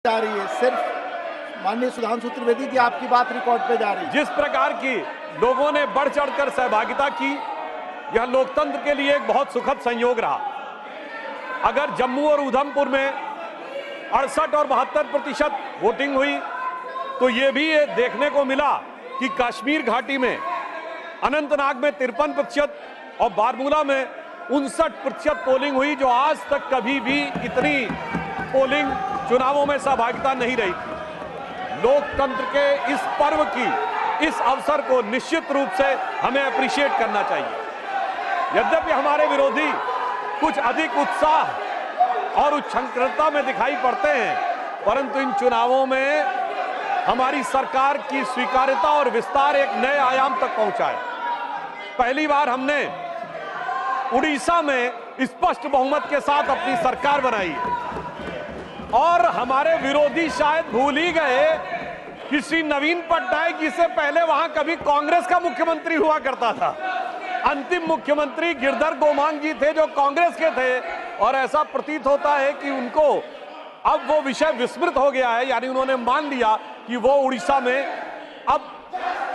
जा रही है। सिर्फ माननीय सुधांशु त्रिवेदी जी आपकी बात रिकॉर्ड पे जा रही है। जिस प्रकार की लोगों ने बढ़ चढ़कर सहभागिता की, यह लोकतंत्र के लिए एक बहुत सुखद संयोग रहा। अगर जम्मू और उधमपुर में 68 और 72% वोटिंग हुई, तो ये भी देखने को मिला कि कश्मीर घाटी में अनंतनाग में 53% और बारामूला में 59% पोलिंग हुई, जो आज तक कभी भी इतनी पोलिंग चुनावों में सहभागिता नहीं रही थी। लोकतंत्र के इस पर्व की, इस अवसर को निश्चित रूप से हमें अप्रिशिएट करना चाहिए। यद्यपि हमारे विरोधी कुछ अधिक उत्साह और उच्छृंखलता में दिखाई पड़ते हैं, परंतु इन चुनावों में हमारी सरकार की स्वीकार्यता और विस्तार एक नए आयाम तक पहुंचा है। पहली बार हमने उड़ीसा में स्पष्ट बहुमत के साथ अपनी सरकार बनाई है और हमारे विरोधी शायद भूल ही गए कि श्री नवीन पटनायक जी से पहले वहां कभी कांग्रेस का मुख्यमंत्री हुआ करता था। अंतिम मुख्यमंत्री गिरधर गोमांग जी थे, जो कांग्रेस के थे, और ऐसा प्रतीत होता है कि उनको अब वो विषय विस्मृत हो गया है, यानी उन्होंने मान लिया कि वो उड़ीसा में अब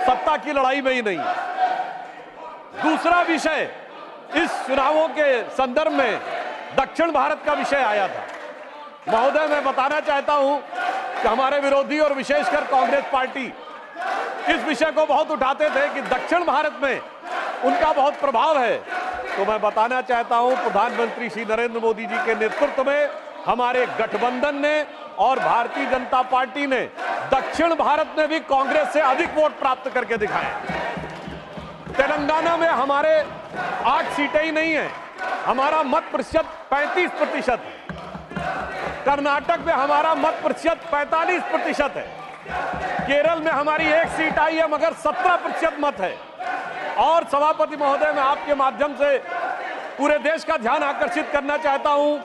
सत्ता की लड़ाई में ही नहीं है। दूसरा विषय इस चुनावों के संदर्भ में दक्षिण भारत का विषय आया था। महोदय, मैं बताना चाहता हूं कि हमारे विरोधी और विशेषकर कांग्रेस पार्टी इस विषय को बहुत उठाते थे कि दक्षिण भारत में उनका बहुत प्रभाव है। तो मैं बताना चाहता हूं, प्रधानमंत्री श्री नरेंद्र मोदी जी के नेतृत्व में हमारे गठबंधन ने और भारतीय जनता पार्टी ने दक्षिण भारत में भी कांग्रेस से अधिक वोट प्राप्त करके दिखाए। तेलंगाना में हमारे 8 सीटें ही नहीं है, हमारा मत प्रतिशत 35% है। कर्नाटक में हमारा मत प्रतिशत 45% है। केरल में हमारी 1 सीट आई है, मगर 17% मत है। और सभापति महोदय, मैं आपके माध्यम से पूरे देश का ध्यान आकर्षित करना चाहता हूं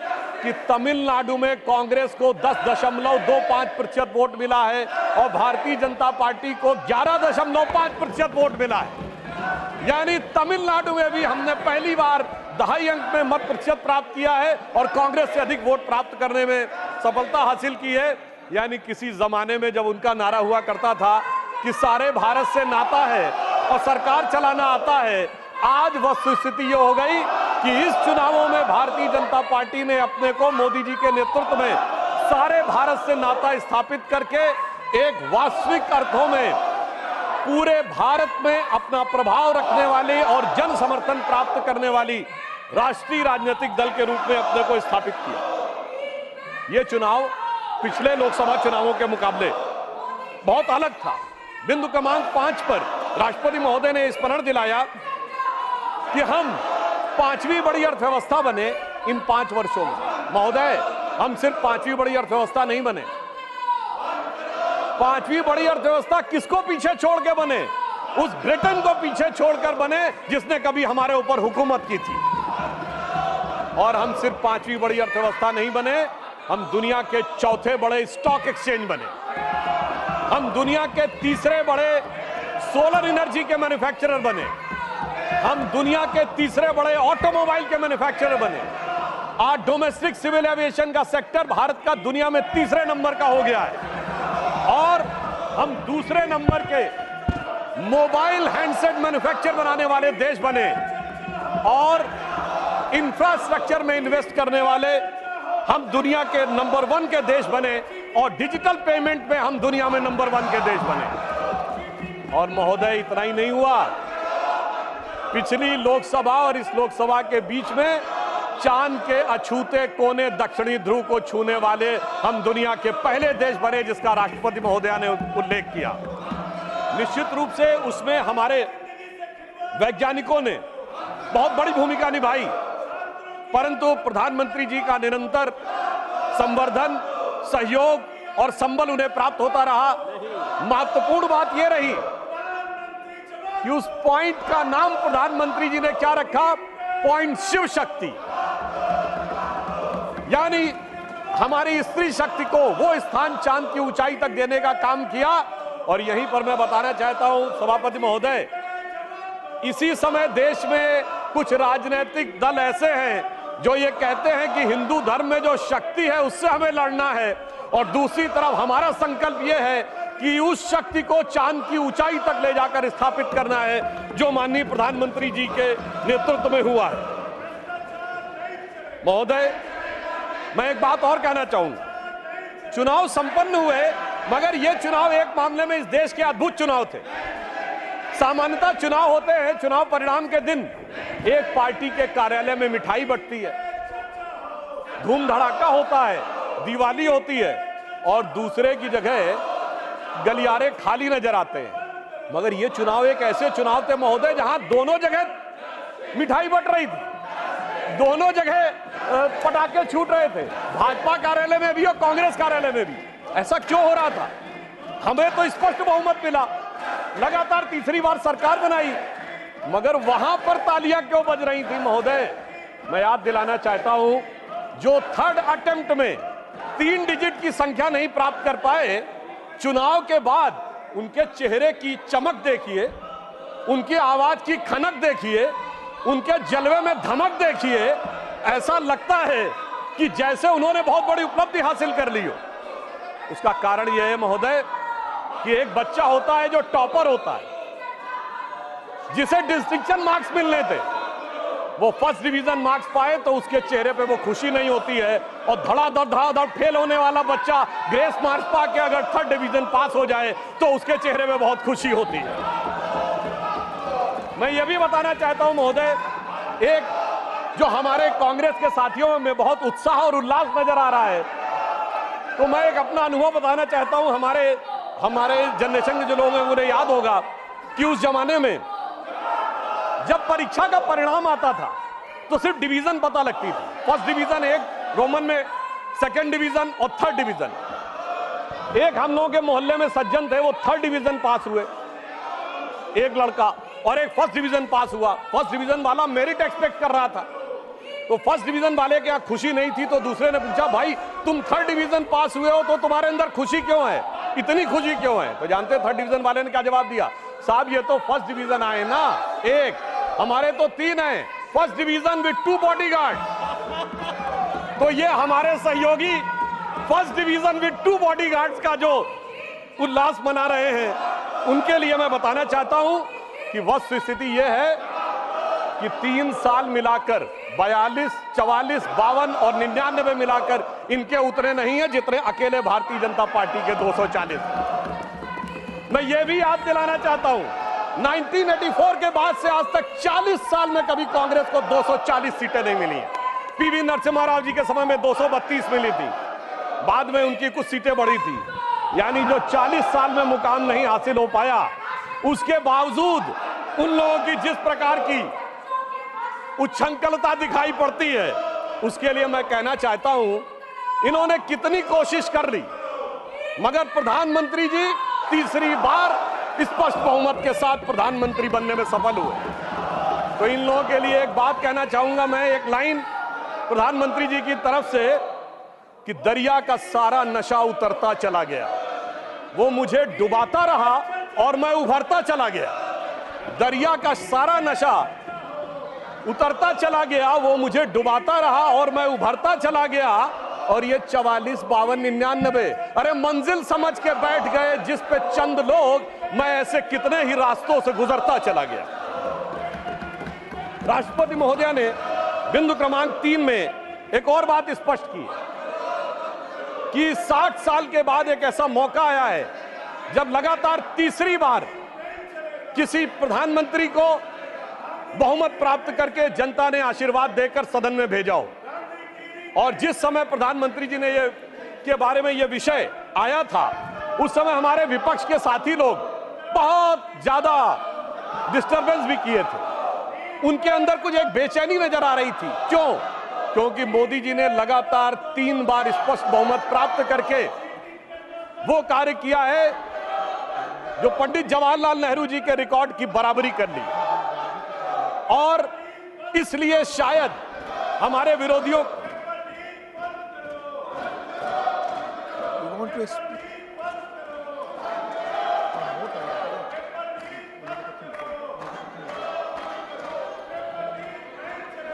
कि तमिलनाडु में कांग्रेस को 10.25% वोट मिला है और भारतीय जनता पार्टी को 11.5% वोट मिला है। यानी तमिलनाडु में भी हमने पहली बार 2.5 अंक में मत प्रतिशत प्राप्त किया है और कांग्रेस से अधिक वोट प्राप्त करने में सफलता हासिल की है। यानी किसी जमाने में जब उनका नारा हुआ करता था कि सारे भारत से नाता है और सरकार चलाना आता है, आज वस्तुस्थिति ये हो गई कि इस चुनावों में भारतीय जनता पार्टी ने अपने को मोदी जी के नेतृत्व में सारे भारत से नाता स्थापित करके एक वास्तविक अर्थों में पूरे भारत में अपना प्रभाव रखने वाली और जन समर्थन प्राप्त करने वाली राष्ट्रीय राजनीतिक दल के रूप में अपने को स्थापित किया। यह चुनाव पिछले लोकसभा चुनावों के मुकाबले बहुत अलग था। बिंदु क्रमांक 5 पर राष्ट्रपति महोदय ने स्मरण दिलाया कि हम 5वीं बड़ी अर्थव्यवस्था बने इन 5 वर्षों में। महोदय, हम सिर्फ 5वीं बड़ी अर्थव्यवस्था नहीं बने। 5वीं बड़ी अर्थव्यवस्था किसको पीछे छोड़ के बने? उस ब्रिटेन को पीछे छोड़कर बने जिसने कभी हमारे ऊपर हुकूमत की थी। और हम सिर्फ 5वीं बड़ी अर्थव्यवस्था नहीं बने, हम दुनिया के 4थे बड़े स्टॉक एक्सचेंज बने। हम दुनिया के 3रे बड़े सोलर एनर्जी के मैन्युफैक्चरर बने। हम दुनिया के 3रे बड़े ऑटोमोबाइल के मैन्युफैक्चरर बने। आज डोमेस्टिक सिविल एविएशन का सेक्टर भारत का दुनिया में 3रे नंबर का हो गया है और हम 2रे नंबर के मोबाइल हैंडसेट मैन्युफैक्चर बनाने वाले देश बने और इंफ्रास्ट्रक्चर में इन्वेस्ट करने वाले हम दुनिया के नंबर 1 के देश बने और डिजिटल पेमेंट में हम दुनिया में नंबर 1 के देश बने। और महोदय, इतना ही नहीं हुआ, पिछली लोकसभा और इस लोकसभा के बीच में चांद के अछूते कोने दक्षिणी ध्रुव को छूने वाले हम दुनिया के पहले देश बने, जिसका राष्ट्रपति महोदया ने उल्लेख किया। निश्चित रूप से उसमें हमारे वैज्ञानिकों ने बहुत बड़ी भूमिका निभाई, परंतु प्रधानमंत्री जी का निरंतर संवर्धन, सहयोग और संबल उन्हें प्राप्त होता रहा। महत्वपूर्ण बात यह रही कि उस पॉइंट का नाम प्रधानमंत्री जी ने क्या रखा? पॉइंट शिव शक्ति। यानी हमारी स्त्री शक्ति को वो स्थान चांद की ऊंचाई तक देने का काम किया। और यहीं पर मैं बताना चाहता हूं सभापति महोदय, इसी समय देश में कुछ राजनीतिक दल ऐसे हैं जो ये कहते हैं कि हिंदू धर्म में जो शक्ति है उससे हमें लड़ना है, और दूसरी तरफ हमारा संकल्प यह है कि उस शक्ति को चांद की ऊंचाई तक ले जाकर स्थापित करना है जो माननीय प्रधानमंत्री जी के नेतृत्व में हुआ है। महोदय, मैं एक बात और कहना चाहूंगा, चुनाव संपन्न हुए, मगर यह चुनाव एक मामले में इस देश के अद्भुत चुनाव थे। सामान्यतः चुनाव होते हैं, चुनाव परिणाम के दिन एक पार्टी के कार्यालय में मिठाई बंटती है, धूम धड़ाका होता है, दिवाली होती है, और दूसरे की जगह गलियारे खाली नजर आते हैं। मगर ये चुनाव एक ऐसे चुनाव थे महोदय जहां दोनों जगह मिठाई बंट रही थी, दोनों जगह पटाखे छूट रहे थे, भाजपा कार्यालय में भी और कांग्रेस कार्यालय में भी। ऐसा क्यों हो रहा था? हमें तो स्पष्ट बहुमत मिला, लगातार तीसरी बार सरकार बनाई, मगर वहां पर तालियां क्यों बज रही थी? महोदय, मैं याद दिलाना चाहता हूं, जो थर्ड अटेम्प्ट में 3 डिजिट की संख्या नहीं प्राप्त कर पाए, चुनाव के बाद उनके चेहरे की चमक देखिए, उनकी आवाज की खनक देखिए, उनके जलवे में धमक देखिए। ऐसा लगता है कि जैसे उन्होंने बहुत बड़ी उपलब्धि हासिल कर ली हो। उसका कारण यह है महोदय कि एक बच्चा होता है जो टॉपर होता है, जिसे डिस्टिंक्शन मार्क्स मिलने थे, वो फर्स्ट डिवीजन मार्क्स पाए तो उसके चेहरे पे वो खुशी नहीं होती है, और धड़ाधड़ फेल होने वाला बच्चा ग्रेस मार्क्स पा के अगर थर्ड डिवीजन पास हो जाए तो उसके चेहरे पे बहुत खुशी होती है। मैं ये भी बताना चाहता हूं महोदय, एक जो हमारे कांग्रेस के साथियों में बहुत उत्साह और उल्लास नजर आ रहा है, तो मैं एक अपना अनुभव बताना चाहता हूं। हमारे जनरेशन के जो लोग हैं उन्हें याद होगा कि उस जमाने में जब परीक्षा का परिणाम आता था तो सिर्फ डिवीजन पता लगती थी, फर्स्ट डिवीजन एक, रोमन में सेकंड डिवीजन और थर्ड डिवीजन। एक हम लोगों के मोहल्ले में सज्जन थे, वो थर्ड डिवीजन पास हुए, एक लड़का, और एक फर्स्ट डिवीजन पास हुआ। फर्स्ट डिवीजन वाला मेरिट एक्सपेक्ट कर रहा था, तो फर्स्ट डिवीजन वाले के यहाँ खुशी नहीं थी, तो दूसरे ने पूछा, भाई तुम थर्ड डिवीजन पास हुए हो तो तुम्हारे अंदर खुशी क्यों है, इतनी खुशी क्यों है? तो जानते थर्ड डिवीजन वाले ने क्या जवाब दिया? साहब, ये तो फर्स्ट डिवीजन आए ना, एक, हमारे तो 3 हैं, फर्स्ट डिवीजन विद 2 बॉडीगार्ड। तो ये हमारे सहयोगी फर्स्ट डिवीजन विद 2 बॉडीगार्ड्स का जो उल्लास मना रहे हैं, उनके लिए मैं बताना चाहता हूं कि वस्तु स्थिति यह है कि 3 साल मिलाकर 42, 44, 52 और 99 मिलाकर इनके उतने नहीं है जितने अकेले भारतीय जनता पार्टी के 240। मैं ये भी याद दिलाना चाहता हूं, 1984 के बाद से आज तक 40 साल में कभी कांग्रेस को 240 सीटें नहीं मिली हैं। पीवी नरसिम्हा राव जी के समय में 232 मिली थी, बाद में उनकी कुछ सीटें बढ़ी थी, यानी जो 40 साल में मुकाम नहीं हासिल हो पाया, उसके बावजूद उन लोगों की जिस प्रकार की उच्छृंखलता दिखाई पड़ती है, उसके लिए मैं कहना चाहता हूं, इन्होंने कितनी कोशिश कर ली, मगर प्रधानमंत्री जी तीसरी बार स्पष्ट बहुमत के साथ प्रधानमंत्री बनने में सफल हुए। तो इन लोगों के लिए एक बात कहना चाहूंगा मैं, एक लाइन प्रधानमंत्री जी की तरफ से, कि दरिया का सारा नशा उतरता चला गया, वो मुझे डुबाता रहा और मैं उभरता चला गया। दरिया का सारा नशा उतरता चला गया, वो मुझे डुबाता रहा और मैं उभरता चला गया। और ये 44, 52, 99, अरे मंजिल समझ के बैठ गए जिस पे चंद लोग, मैं ऐसे कितने ही रास्तों से गुजरता चला गया। राष्ट्रपति महोदया ने बिंदु क्रमांक 3 में एक और बात स्पष्ट की कि 60 साल के बाद एक ऐसा मौका आया है जब लगातार तीसरी बार किसी प्रधानमंत्री को बहुमत प्राप्त करके जनता ने आशीर्वाद देकर सदन में भेजा हो। और जिस समय प्रधानमंत्री जी ने के बारे में यह विषय आया था, उस समय हमारे विपक्ष के साथी लोग बहुत ज्यादा डिस्टरबेंस भी किए थे, उनके अंदर कुछ एक बेचैनी नजर आ रही थी। क्यों? क्योंकि मोदी जी ने लगातार 3 बार स्पष्ट बहुमत प्राप्त करके वो कार्य किया है जो पंडित जवाहरलाल नेहरू जी के रिकॉर्ड की बराबरी कर ली, और इसलिए शायद हमारे विरोधियों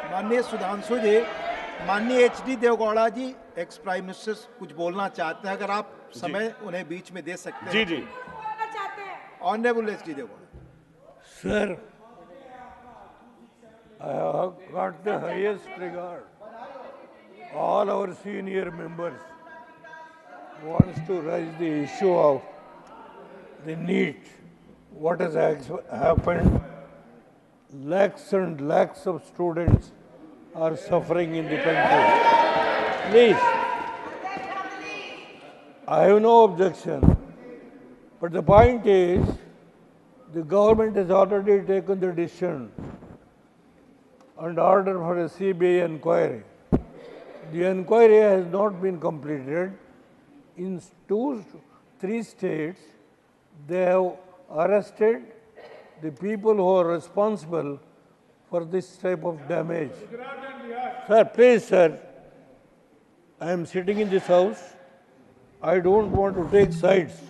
माननीय सुधांशु जी, माननीय एचडी देवगौड़ा जी, एक्स प्राइम मिनिस्टर कुछ बोलना चाहते हैं, अगर आप समय उन्हें बीच में दे सकते हैं। जी जी honourable HD Deve Gowda. Sir, I have got the highest regard. All our senior members wants to raise the issue of the NEET. What has happened? Lakhs and lakhs of students are suffering in the country. Please, I have no objection. But the point is, the government has already taken the decision and order for a CBI inquiry. The inquiry has not been completed. In 3 states, they have arrested the people who are responsible for this type of damage. Sir, please, sir, I am sitting in this house. I don't want to take sides.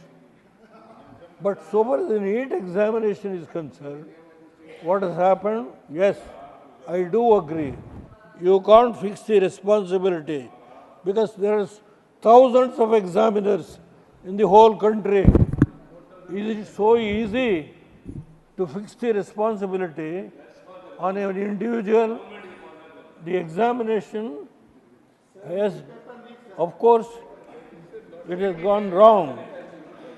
But so far as the NEET examination is concerned, what has happened? Yes, I do agree. You can't fix the responsibility because there are thousands of examiners in the whole country. Is it so easy to fix the responsibility on an individual? The examination has, of course, it has gone wrong.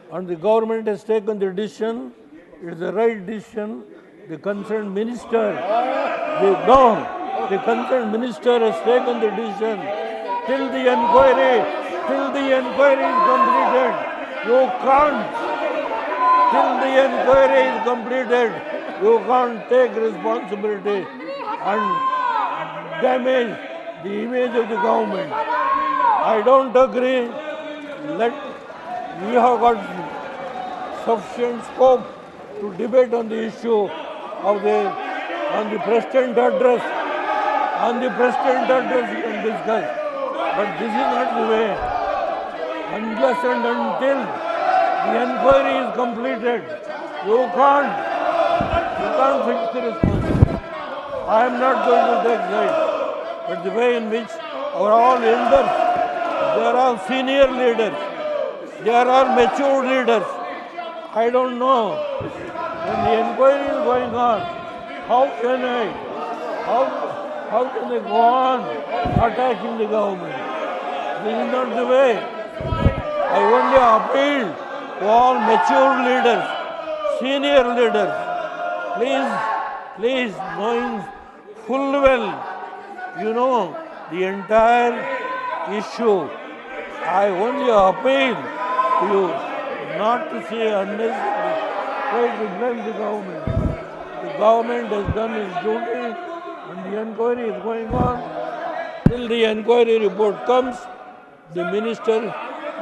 And the government has taken the decision, it is the right decision. The concerned minister, the concerned minister has taken the decision till the inquiry is completed. You can't, till the inquiry is completed, you can't take responsibility and damage the image of the government. I don't agree. We have got sufficient scope to debate on the issue of on the President address. On the President address we can discuss. But this is not the way. Unless and until the inquiry is completed, you can't fix the responsibility. I am not going to take sides. But the way in which our all elders, they are all senior leaders, they are all mature leaders. I don't know. When the inquiry is going on, how can they go on attacking the government? This is not the way. I only appeal to all mature leaders, senior leaders. Please, knowing full well, you know the entire issue. I only appeal to you not to say unnecessary, try to blame the government. The government has done its duty and the inquiry is going on. Till the inquiry report comes, the minister,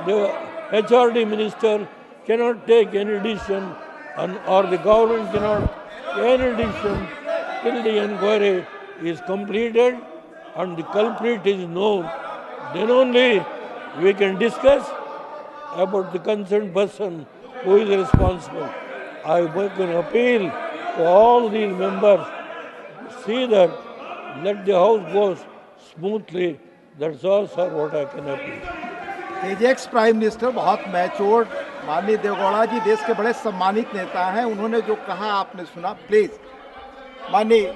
the HRD minister cannot take any decision or the government cannot take any decision till the inquiry is completed and the culprit is known. Then only we can discuss about the concerned person who is responsible. I make an appeal to all these members to see that let the house go smoothly. That's all, sir, what I can appeal. Ex prime minister बहुत matured माननीय देवगौड़ा जी देश के बड़े सम्मानित नेता हैं, उन्होंने जो कहा आपने सुना। प्लीज माननीय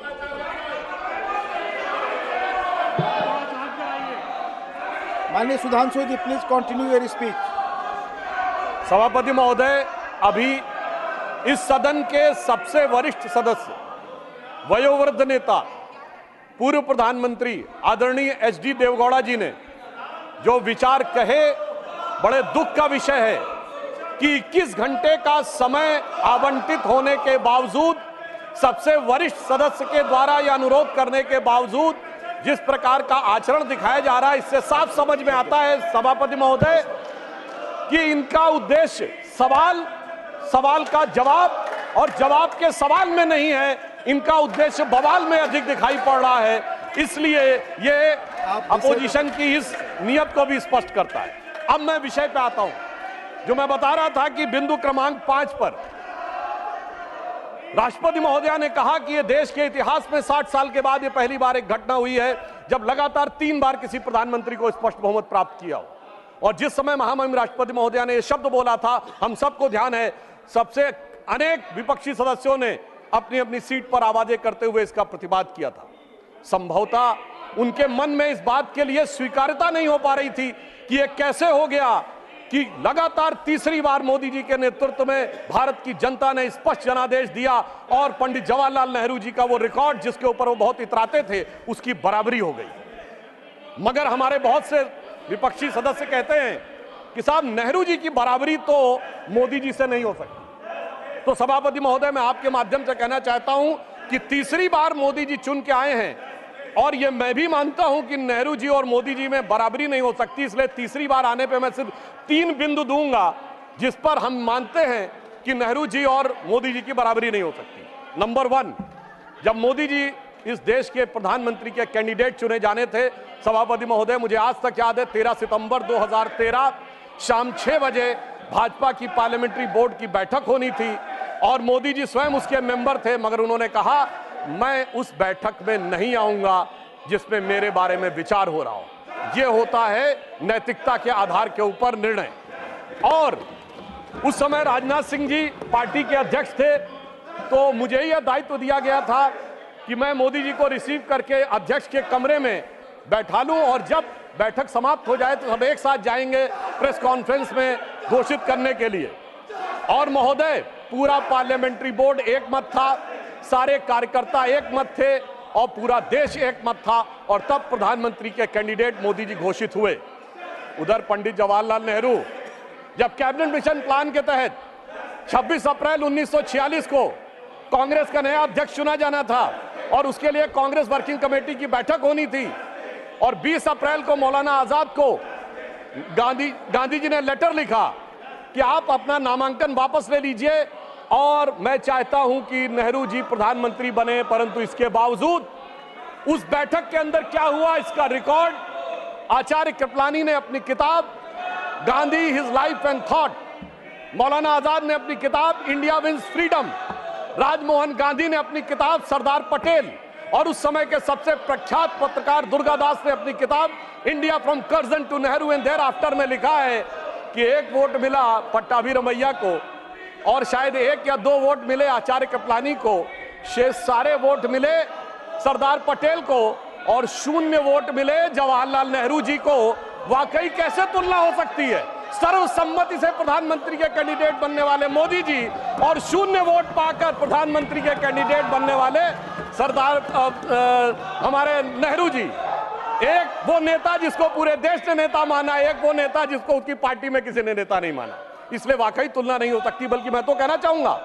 सुधांशु जी, प्लीज कंटिन्यू योर स्पीच। सभापति महोदय, अभी इस सदन के सबसे वरिष्ठ सदस्य, वयोवृद्ध नेता, पूर्व प्रधानमंत्री आदरणीय एचडी देवगौड़ा जी ने जो विचार कहे, बड़े दुख का विषय है कि 21 घंटे का समय आवंटित होने के बावजूद, सबसे वरिष्ठ सदस्य के द्वारा यह अनुरोध करने के बावजूद जिस प्रकार का आचरण दिखाया जा रहा है, इससे साफ समझ में आता है सभापति महोदय कि इनका उद्देश्य सवाल का जवाब और जवाब के सवाल में नहीं है, इनका उद्देश्य बवाल में अधिक दिखाई पड़ रहा है। इसलिए ये अपोजिशन की इस नियत को भी स्पष्ट करता है। अब मैं विषय पे आता हूं, जो मैं बता रहा था कि बिंदु क्रमांक 5 पर राष्ट्रपति महोदया ने कहा कि यह देश के इतिहास में 60 साल के बाद यह पहली बार एक घटना हुई है जब लगातार 3 बार किसी प्रधानमंत्री को स्पष्ट बहुमत प्राप्त किया हो। और जिस समय महामहिम राष्ट्रपति महोदया ने यह शब्द बोला था, हम सबको ध्यान है, सबसे अनेक विपक्षी सदस्यों ने अपनी अपनी सीट पर आवाजें करते हुए इसका प्रतिवाद किया था। संभवतः उनके मन में इस बात के लिए स्वीकार्यता नहीं हो पा रही थी कि यह कैसे हो गया कि लगातार तीसरी बार मोदी जी के नेतृत्व में भारत की जनता ने स्पष्ट जनादेश दिया और पंडित जवाहरलाल नेहरू जी का वो रिकॉर्ड जिसके ऊपर वो बहुत इतराते थे, उसकी बराबरी हो गई। मगर हमारे बहुत से विपक्षी सदस्य कहते हैं कि साहब नेहरू जी की बराबरी तो मोदी जी से नहीं हो सकती। तो सभापति महोदय, मैं आपके माध्यम से कहना चाहता हूं कि तीसरी बार मोदी जी चुन के आए हैं और ये मैं भी मानता हूं कि नेहरू जी और मोदी जी में बराबरी नहीं हो सकती, इसलिए तीसरी बार आने पे मैं सिर्फ 3 बिंदु दूंगा जिस पर हम मानते हैं कि नेहरू जी और मोदी जी की बराबरी नहीं हो सकती। नंबर 1, जब मोदी जी इस देश के प्रधानमंत्री के कैंडिडेट चुने जाने थे, सभापति महोदय, मुझे आज तक याद है 13 सितंबर 2013 शाम 6 बजे भाजपा की पार्लियामेंट्री बोर्ड की बैठक होनी थी और मोदी जी स्वयं उसके मेंबर थे, मगर उन्होंने कहा मैं उस बैठक में नहीं आऊंगा जिसमें मेरे बारे में विचार हो रहा हो। यह होता है नैतिकता के आधार के ऊपर निर्णय। और उस समय राजनाथ सिंह जी पार्टी के अध्यक्ष थे, तो मुझे यह दायित्व दिया गया था कि मैं मोदी जी को रिसीव करके अध्यक्ष के कमरे में बैठा लूं और जब बैठक समाप्त हो जाए तो सब एक साथ जाएंगे प्रेस कॉन्फ्रेंस में घोषित करने के लिए। और महोदय, पूरा पार्लियामेंट्री बोर्ड एक मत था, सारे कार्यकर्ता एक मत थे और पूरा देश एक मत था और तब प्रधानमंत्री के कैंडिडेट मोदी जी घोषित हुए। उधर पंडित जवाहरलाल नेहरू जब कैबिनेट मिशन प्लान के तहत 26 अप्रैल 1946 को कांग्रेस का नया अध्यक्ष चुना जाना था और उसके लिए कांग्रेस वर्किंग कमेटी की बैठक होनी थी और 20 अप्रैल को मौलाना आजाद को गांधी जी ने लेटर लिखा कि आप अपना नामांकन वापस ले लीजिए और मैं चाहता हूं कि नेहरू जी प्रधानमंत्री बने। परंतु इसके बावजूद उस बैठक के अंदर क्या हुआ, इसका रिकॉर्ड आचार्य कृपलानी ने अपनी किताब Gandhi his life and thought, Maulana Azad ने अपनी किताब India wins freedom, Rajmohan Gandhi ने अपनी किताब सरदार पटेल और उस समय के सबसे प्रख्यात पत्रकार दुर्गादास ने अपनी किताब India from Curzon to Nehru and thereafter में लिखा है कि 1 वोट मिला पट्टाभी रमैया को और शायद 1 या 2 वोट मिले आचार्य कृपलानी को, शेष सारे वोट मिले सरदार पटेल को और 0 वोट मिले जवाहरलाल नेहरू जी को। वाकई कैसे तुलना हो सकती है? सर्वसम्मति से प्रधानमंत्री के कैंडिडेट बनने वाले मोदी जी और 0 वोट पाकर प्रधानमंत्री के कैंडिडेट बनने वाले सरदार हमारे नेहरू जी। एक वो नेता जिसको पूरे देश ने नेता माना, एक वो नेता जिसको उसकी पार्टी में किसी ने नेता नहीं माना। इसलिए वाकई तुलना नहीं हो सकती। बल्कि मैं तो कहना चाहूंगा,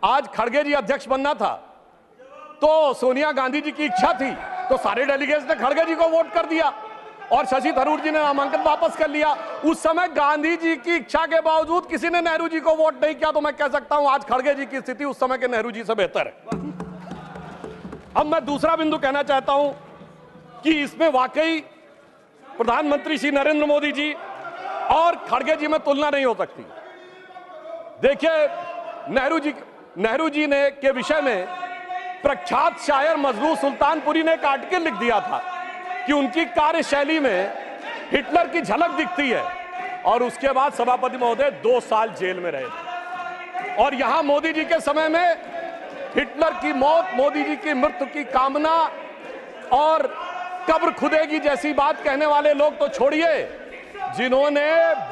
आज खड़गे जी अध्यक्ष बनना था तो सोनिया गांधी जी की इच्छा थी तो सारे डेलीगेट्स ने खड़गे जी को वोट कर दिया और शशि थरूर जी ने नामांकन वापस कर लिया। उस समय गांधी जी की इच्छा के बावजूद किसी ने नेहरू जी को वोट नहीं किया, तो मैं कह सकता हूं आज खड़गे जी की स्थिति उस समय के नेहरू जी से बेहतर है। अब मैं दूसरा बिंदु कहना चाहता हूं कि इसमें वाकई प्रधानमंत्री श्री नरेंद्र मोदी जी और खड़गे जी में तुलना नहीं हो सकती। देखिए, नेहरू जी ने के विषय में प्रख्यात शायर मजरूह सुल्तानपुरी ने एक आर्टिकल लिख दिया था कि उनकी कार्यशैली में हिटलर की झलक दिखती है और उसके बाद सभापति महोदय 2 साल जेल में रहे थे। और यहां मोदी जी के समय में हिटलर की मौत, मोदी जी की मृत्यु की कामना और कब्र खुदेगी जैसी बात कहने वाले लोग तो छोड़िए, जिन्होंने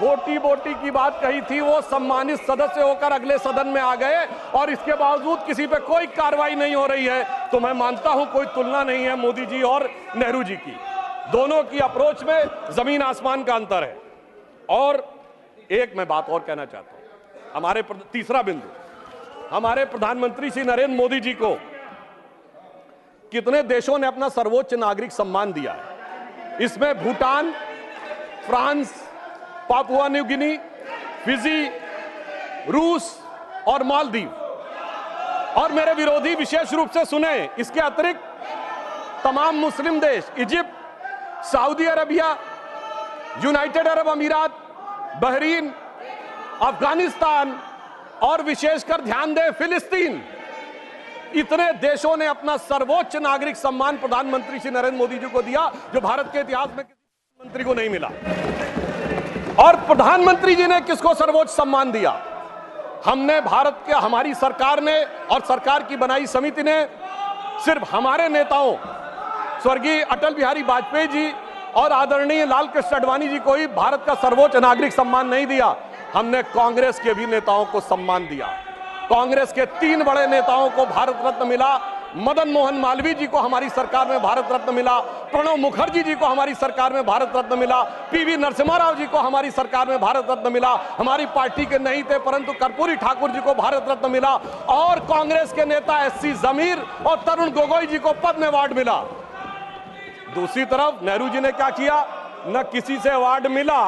बोटी बोटी की बात कही थी वो सम्मानित सदस्य होकर अगले सदन में आ गए और इसके बावजूद किसी पे कोई कार्रवाई नहीं हो रही है। तो मैं मानता हूं कोई तुलना नहीं है मोदी जी और नेहरू जी की। दोनों की अप्रोच में जमीन आसमान का अंतर है। और एक मैं बात और कहना चाहता हूं, हमारे तीसरा बिंदु, हमारे प्रधानमंत्री श्री नरेंद्र मोदी जी को कितने देशों ने अपना सर्वोच्च नागरिक सम्मान दिया है। इसमें Bhutan, France, Papua New Guinea, Fiji, रूस और मालदीव। और मेरे विरोधी विशेष रूप से सुने, इसके अतिरिक्त तमाम मुस्लिम देश, Egypt, Saudi Arabia, United Arab अमीरात, बहरीन, अफगानिस्तान और विशेषकर ध्यान दें फिलिस्तीन, इतने देशों ने अपना सर्वोच्च नागरिक सम्मान प्रधानमंत्री श्री नरेंद्र मोदी जी को दिया, जो भारत के इतिहास में किसी मंत्री को नहीं मिला। और प्रधानमंत्री जी ने किसको सर्वोच्च सम्मान दिया? हमने भारत के, हमारी सरकार ने और सरकार की बनाई समिति ने सिर्फ हमारे नेताओं स्वर्गीय अटल बिहारी वाजपेयी जी और आदरणीय लाल कृष्ण आडवाणी जी को ही भारत का सर्वोच्च नागरिक सम्मान नहीं दिया, हमने कांग्रेस के भी नेताओं को सम्मान दिया। कांग्रेस के 3 बड़े नेताओं को भारत रत्न मिला। मदन मोहन मालवीय जी को हमारी सरकार में भारत रत्न मिला, प्रणब मुखर्जी जी को हमारी सरकार में भारत रत्न मिला, पीवी नरसिम्हा राव जी को हमारी सरकार में भारत रत्न मिला, हमारी पार्टी के नहीं थे परंतु कर्पूरी ठाकुर जी को भारत रत्न मिला, और कांग्रेस के नेता एससी जमीर और तरुण गोगोई जी को पद्म अवार्ड मिला। दूसरी तरफ नेहरू जी ने क्या किया? न किसी से अवार्ड मिला।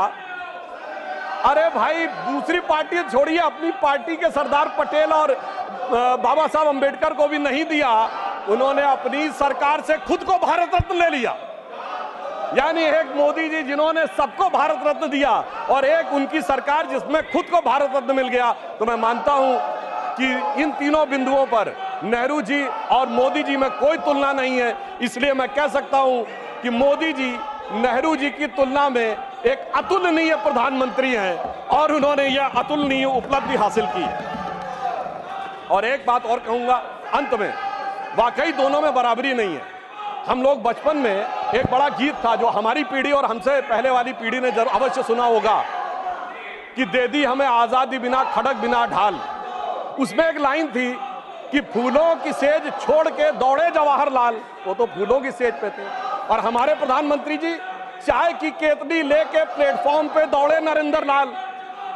अरे भाई, दूसरी पार्टी छोड़िए, अपनी पार्टी के सरदार पटेल और बाबा साहब अंबेडकर को भी नहीं दिया, उन्होंने अपनी सरकार से खुद को भारत रत्न ले लिया। यानी एक मोदी जी जिन्होंने सबको भारत रत्न दिया और एक उनकी सरकार जिसमें खुद को भारत रत्न मिल गया। तो मैं मानता हूं कि इन तीनों बिंदुओं पर नेहरू जी और मोदी जी में कोई तुलना नहीं है। इसलिए मैं कह सकता हूं कि मोदी जी नेहरू जी की तुलना में एक अतुलनीय प्रधानमंत्री हैं और उन्होंने यह अतुलनीय उपलब्धि हासिल की। और एक बात और कहूंगा अंत में, वाकई दोनों में बराबरी नहीं है। हम लोग बचपन में एक बड़ा गीत था जो हमारी पीढ़ी और हमसे पहले वाली पीढ़ी ने जरूर अवश्य सुना होगा कि दे दी हमें आजादी बिना खड़क बिना ढाल। उसमें एक लाइन थी कि फूलों की सेज छोड़ के दौड़े जवाहरलाल, वो तो फूलों की सेज पे थे, और हमारे प्रधानमंत्री जी चाय की केतली लेके प्लेटफॉर्म पे दौड़े नरेंद्र लाल।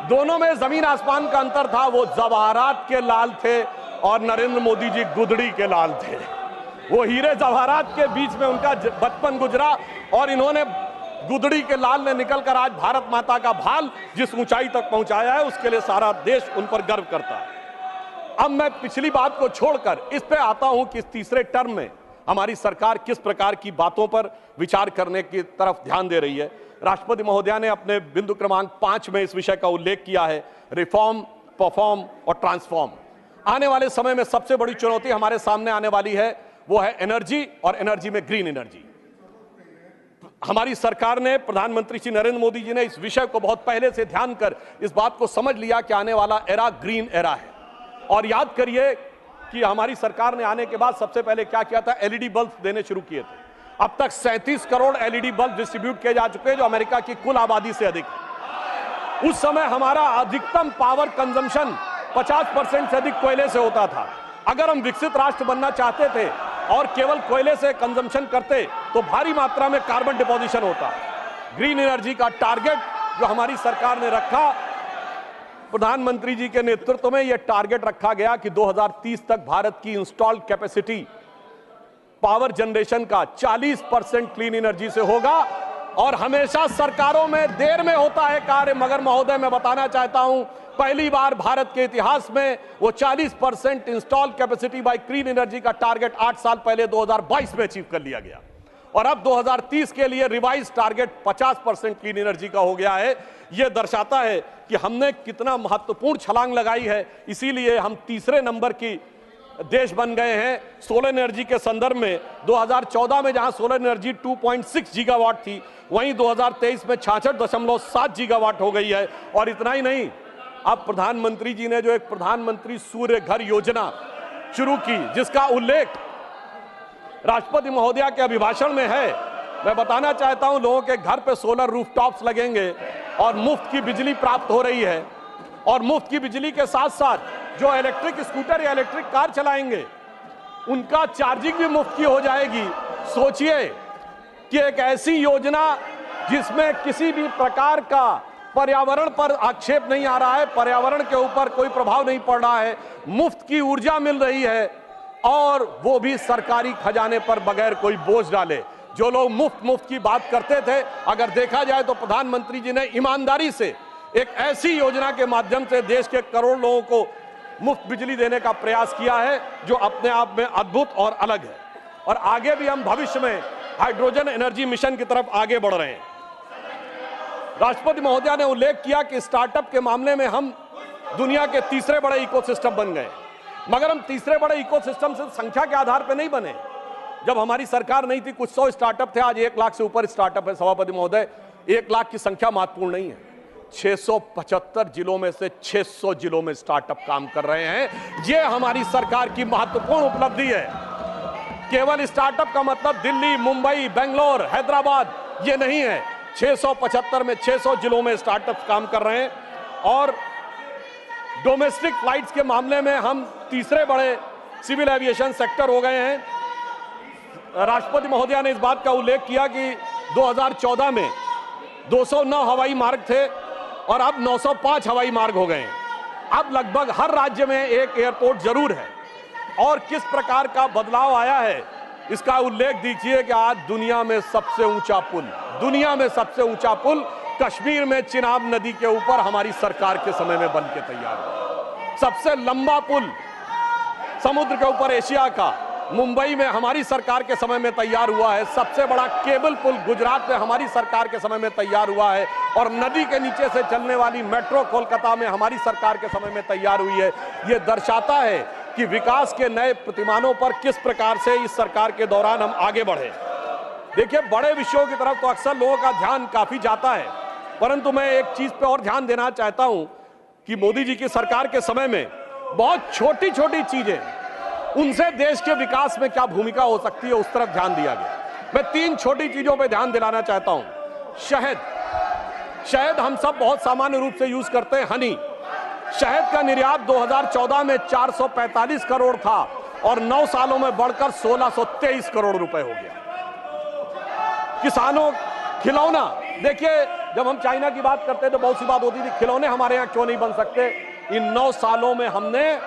दोनों में जमीन आसमान का अंतर था। वो जवाहरात के लाल थे और नरेंद्र मोदी जी गुदड़ी के लाल थे। वो हीरे जवाहरात के बीच में उनका बचपन गुजरा और इन्होंने गुदड़ी के लाल ने निकलकर आज भारत माता का भाल जिस ऊंचाई तक पहुंचाया है, उसके लिए सारा देश उन पर गर्व करता है। अब मैं पिछली बात को छोड़कर इस पे आता हूं कि इस तीसरे टर्म में हमारी सरकार किस प्रकार की बातों पर विचार करने की तरफ ध्यान दे रही है। राष्ट्रपति महोदया ने अपने बिंदु क्रमांक 5 में इस विषय का उल्लेख किया है, रिफॉर्म, परफॉर्म और ट्रांसफॉर्म। आने वाले समय में सबसे बड़ी चुनौती हमारे सामने आने वाली है, वो है एनर्जी, और एनर्जी में ग्रीन एनर्जी। हमारी सरकार ने, प्रधानमंत्री श्री नरेंद्र मोदी जी ने इस विषय को बहुत पहले से ध्यान कर इस बात को समझ लिया कि आने वाला एरा ग्रीन एरा है। और याद करिए कि हमारी सरकार ने आने के बाद सबसे पहले क्या किया था, एलईडी बल्ब देने शुरू किए थे। अब तक 37 करोड़ एलईडी बल्ब डिस्ट्रीब्यूट किए जा चुके हैं, जो अमेरिका की कुल आबादी से अधिक है। उस समय हमारा अधिकतम पावर कंजम्पशन 50% से अधिक कोयले से होता था। अगर हम विकसित राष्ट्र बनना चाहते थे और केवल कोयले से कंजम्पशन करते तो भारी मात्रा में कार्बन डिपोजिशन होता। ग्रीन एनर्जी का टारगेट जो हमारी सरकार ने रखा, प्रधानमंत्री जी के नेतृत्व में यह टारगेट रखा गया कि 2030 तक भारत की इंस्टॉल्ड कैपेसिटी पावर जनरेशन का 40% क्लीन एनर्जी से होगा। और हमेशा सरकारों में देर में होता है कार्य, मगर महोदय मैं बताना चाहता हूं, पहली बार भारत के इतिहास में वो 40% install capacity by clean energy का टारगेट 8 साल पहले 2022 में अचीव कर लिया गया। और अब 2030 के लिए रिवाइज टारगेट 50% क्लीन एनर्जी का हो गया है। यह दर्शाता है कि हमने कितना महत्वपूर्ण छलांग लगाई है। इसीलिए हम तीसरे नंबर की देश बन गए हैं सोलर एनर्जी के संदर्भ में। 2014 में जहां सोलर एनर्जी 2.6 गीगावाट थी, वहीं 2023 में 66.7 गीगावाट हो गई है। और इतना ही नहीं, अब प्रधानमंत्री जी ने जो एक प्रधानमंत्री सूर्य घर योजना शुरू की, जिसका उल्लेख राष्ट्रपति महोदया के अभिभाषण में है, मैं बताना चाहता हूं, लोगों के घर पे सोलर रूफटॉप्स लगेंगे और मुफ्त की बिजली प्राप्त हो रही है। और मुफ्त की बिजली के साथ साथ जो इलेक्ट्रिक स्कूटर या इलेक्ट्रिक कार चलाएंगे उनका चार्जिंग भी मुफ्त की हो जाएगी। सोचिए कि एक ऐसी योजना जिसमें किसी भी प्रकार का पर्यावरण पर आक्षेप नहीं आ रहा है, पर्यावरण के ऊपर कोई प्रभाव नहीं पड़ रहा है, मुफ्त की ऊर्जा मिल रही है, और वो भी सरकारी खजाने पर बगैर कोई बोझ डाले। जो लोग मुफ्त की बात करते थे, अगर देखा जाए तो प्रधानमंत्री जी ने ईमानदारी से एक ऐसी योजना के माध्यम से देश के करोड़ लोगों को मुफ्त बिजली देने का प्रयास किया है, जो अपने आप में अद्भुत और अलग है। और आगे भी हम भविष्य में हाइड्रोजन एनर्जी मिशन की तरफ आगे बढ़ रहे हैं। राष्ट्रपति महोदया ने उल्लेख किया कि स्टार्टअप के मामले में हम दुनिया के तीसरे बड़े इकोसिस्टम बन गए। मगर हम तीसरे बड़े इकोसिस्टम से संख्या के आधार पर नहीं बने। जब हमारी सरकार नहीं थी कुछ 100 स्टार्टअप थे, आज 1 लाख से ऊपर स्टार्टअप है। सभापति महोदय, 1 लाख की संख्या महत्वपूर्ण नहीं है। 675 जिलों में से 600 जिलों में स्टार्टअप काम कर रहे हैं। ये हमारी सरकार की महत्वपूर्ण उपलब्धि है। केवल स्टार्टअप का मतलब दिल्ली, मुंबई, बेंगलोर, हैदराबाद ये नहीं है। 675 में 600 जिलों में स्टार्टअप काम कर रहे हैं। और डोमेस्टिक फ्लाइट्स के मामले में हम तीसरे बड़े सिविल एविएशन सेक्टर हो गए हैं। राष्ट्रपति महोदय ने इस बात का उल्लेख किया कि 2014 में 209 हवाई मार्ग थे और अब 905 हवाई मार्ग हो गए हैं। अब लगभग हर राज्य में एक एयरपोर्ट जरूर है। और किस प्रकार का बदलाव आया है इसका उल्लेख दीजिए कि आज दुनिया में सबसे ऊंचा पुल कश्मीर में चिनाब नदी के ऊपर हमारी सरकार के समय में बन के तैयार हुआ। सबसे लंबा पुल समुद्र के ऊपर एशिया का मुंबई में हमारी सरकार के समय में तैयार हुआ है। सबसे बड़ा केबल पुल गुजरात में हमारी सरकार के समय में तैयार हुआ है। और नदी के नीचे से चलने वाली मेट्रो कोलकाता में हमारी सरकार के समय में तैयार हुई है। यह दर्शाता है कि विकास के नए प्रतिमानों पर किस प्रकार से इस सरकार के दौरान हम आगे बढ़े। देखिए, बड़े विषयों की तरफ तो अक्सर लोगों का ध्यान काफी जाता है, परंतु मैं एक चीज पे और ध्यान देना चाहता हूं कि मोदी जी की सरकार के समय में बहुत छोटी छोटी चीजें, उनसे देश के विकास में क्या भूमिका हो सकती है उस तरफ ध्यान दिया गया। मैं 3 छोटी चीजों पे ध्यान दिलाना चाहता हूं। शहद हम सब बहुत सामान्य रूप से यूज करते हैं। हनी, शहद का निर्यात 2014 में 445 करोड़ था और 9 सालों में बढ़कर 1623 करोड़ रुपए हो गया। किसानों, खिलौना, देखिए जब हम चाइना की बात करते तो बहुत सी बात होती थी खिलौने हमारे यहाँ क्यों नहीं बन सकते। इन 9 सालों में हमने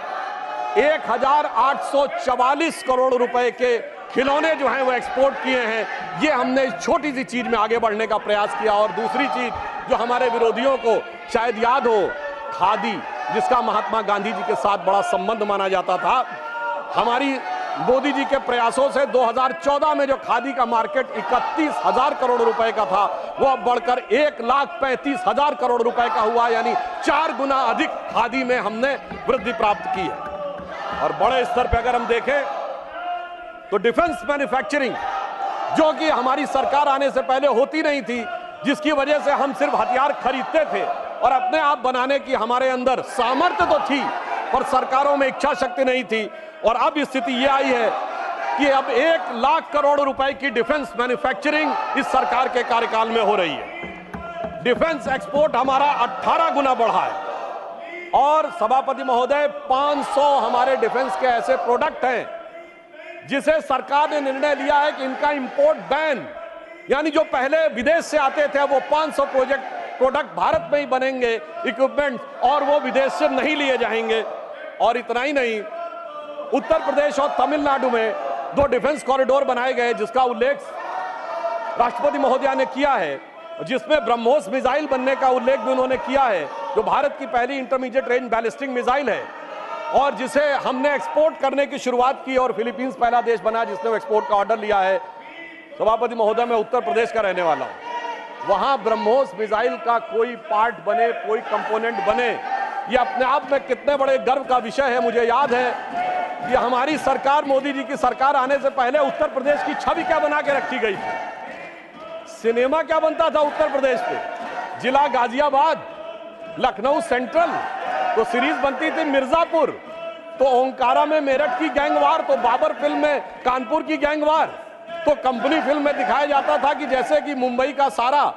1844 करोड़ रुपए के खिलौने जो हैं वो एक्सपोर्ट किए हैं। ये हमने इस छोटी सी चीज में आगे बढ़ने का प्रयास किया। और दूसरी चीज जो हमारे विरोधियों को शायद याद हो, खादी, जिसका महात्मा गांधी जी के साथ बड़ा संबंध माना जाता था, हमारी मोदी जी के प्रयासों से 2014 में जो खादी का मार्केट 31,000 करोड़ रुपए का था वो अब बढ़कर 1,35,000 करोड़ रुपए का हुआ। यानी 4 गुना अधिक खादी में हमने वृद्धि प्राप्त की है। और बड़े स्तर पर अगर हम देखें तो डिफेंस मैन्युफैक्चरिंग, जो कि हमारी सरकार आने से पहले होती नहीं थी, जिसकी वजह से हम सिर्फ हथियार खरीदते थे और अपने आप बनाने की हमारे अंदर सामर्थ्य तो थी पर सरकारों में इच्छा शक्ति नहीं थी। और अब स्थिति यह आई है कि अब 1 लाख करोड़ रुपए की डिफेंस मैन्युफैक्चरिंग इस सरकार के कार्यकाल में हो रही है। डिफेंस एक्सपोर्ट हमारा 18 गुना बढ़ा है। और सभापति महोदय, 500 हमारे डिफेंस के ऐसे प्रोडक्ट हैं जिसे सरकार ने निर्णय लिया है कि इनका इंपोर्ट बैन, यानी जो पहले विदेश से आते थे वो 500 प्रोडक्ट भारत में ही बनेंगे, इक्विपमेंट, और वो विदेश से नहीं लिए जाएंगे। और इतना ही नहीं, उत्तर प्रदेश और तमिलनाडु में 2 डिफेंस कॉरिडोर बनाए गए जिसका उल्लेख राष्ट्रपति महोदय ने किया है, जिसमें ब्रह्मोस मिसाइल बनने का उल्लेख भी उन्होंने किया है, जो भारत की पहली इंटरमीडिएट रेंज बैलिस्टिक मिसाइल है और जिसे हमने एक्सपोर्ट करने की शुरुआत की। और फिलीपींस पहला देश बना जिसने एक्सपोर्ट का ऑर्डर लिया है। सभापति महोदय, मैं उत्तर प्रदेश का रहने वाला हूं। वहां ब्रह्मोस मिसाइल का कोई पार्ट बने, कोई कंपोनेंट बने, ये अपने आप में कितने बड़े गर्व का विषय है। मुझे याद है कि हमारी सरकार, मोदी जी की सरकार आने से पहले उत्तर प्रदेश की छवि क्या बना के रखी गई थी। सिनेमा क्या बनता था उत्तर प्रदेश पे, जिला गाजियाबाद, लखनऊ सेंट्रल, तो सीरीज बनती थी मिर्जापुर, तो ओंकारा में मेरठ की गैंगवार, तो बाबर फिल्म में कानपुर की गैंगवार, तो कंपनी फिल्म में दिखाया जाता था कि जैसे कि मुंबई का सारा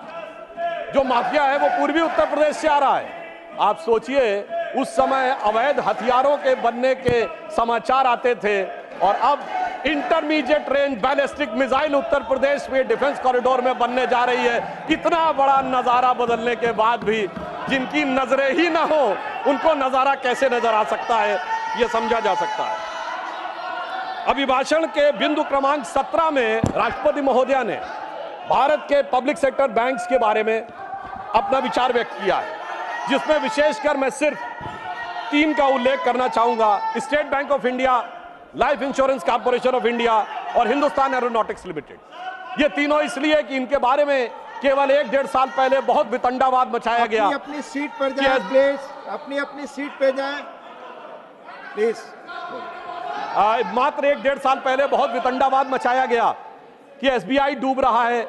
जो माफिया है वो पूर्वी उत्तर प्रदेश से आ रहा है। आप सोचिए, उस समय अवैध हथियारों के बनने के समाचार आते थे और अब intermediate range ballistic missile Uttar Pradesh में डिफेंस कॉरिडोर में बनने जा रही है। कितना बड़ा नजारा बदलने के बाद भी जिनकी नजरें ही ना हो उनको नजारा कैसे नजर आ सकता है, यह समझा जा सकता है। अभिभाषण के बिंदु क्रमांक 17 में राष्ट्रपति महोदय ने भारत के पब्लिक सेक्टर बैंक्स के बारे में अपना विचार व्यक्त किया है, जिसमें विशेषकर मैं सिर्फ 3 का उल्लेख करना चाहूंगा। State bank of India, life insurance corporation of India और हिंदुस्तान एरोनॉटिक्स लिमिटेड। ये तीनों इसलिए कि इनके बारे में केवल 1-1.5 साल पहले बहुत वितंडावाद मचाया गया। अपनी सीट पर जाए प्लीज, अपनी सीट पर जाए प्लीज। मात्र 1-1.5 साल पहले बहुत वितंडावाद मचाया गया कि एसबीआई डूब रहा है,